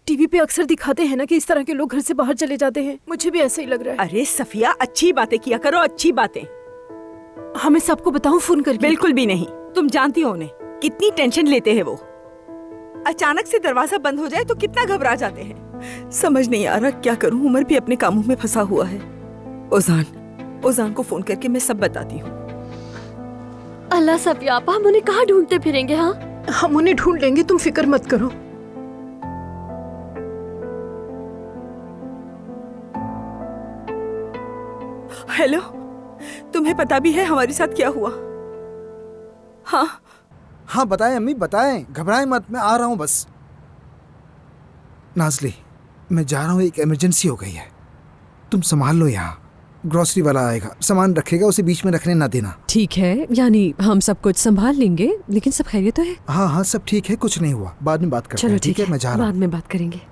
TV पे अक्सर दिखाते हैं ना कि इस तरह के लोग घर से बाहर चले जाते हैं। मुझे भी ऐसा ही लग रहा है। अरे सफिया, अच्छी बातें किया करो, अच्छी बातें। हाँ, मैं सबको बताऊं फोन करके? बिल्कुल भी नहीं। तुम जानती हो उन्हें कितनी टेंशन लेते हैं वो। अचानक से दरवाजा बंद हो जाए तो कितना घबरा जाते हैं। समझ नहीं आ रहा क्या करूं। उमर भी अपने कामों में फंसा हुआ है। ओजान को फोन करके मैं सब बताती हूँ। अल्लाह सफिया आपा, हम उन्हें कहाँ ढूंढते फिरेंगे? हाँ, हम उन्हें ढूंढ लेंगे, तुम फिक्र मत करो। हेलो, तुम्हें पता भी है हमारे साथ क्या हुआ? हाँ बताएं अम्मी, बताएं, घबराएं मत, मैं आ रहा हूँ बस। नाज़ली, मैं जा रहा हूँ, एक इमरजेंसी हो गई है, तुम संभाल लो। यहाँ ग्रोसरी वाला आएगा, सामान रखेगा, उसे बीच में रखने ना देना। ठीक है, यानी हम सब कुछ संभाल लेंगे, लेकिन सब खैरियत तो है? हाँ हाँ सब ठीक है, कुछ नहीं हुआ, बाद में बात करते चलो हैं। ठीक है, मैं जा रहा हूँ। बाद में बात करेंगे।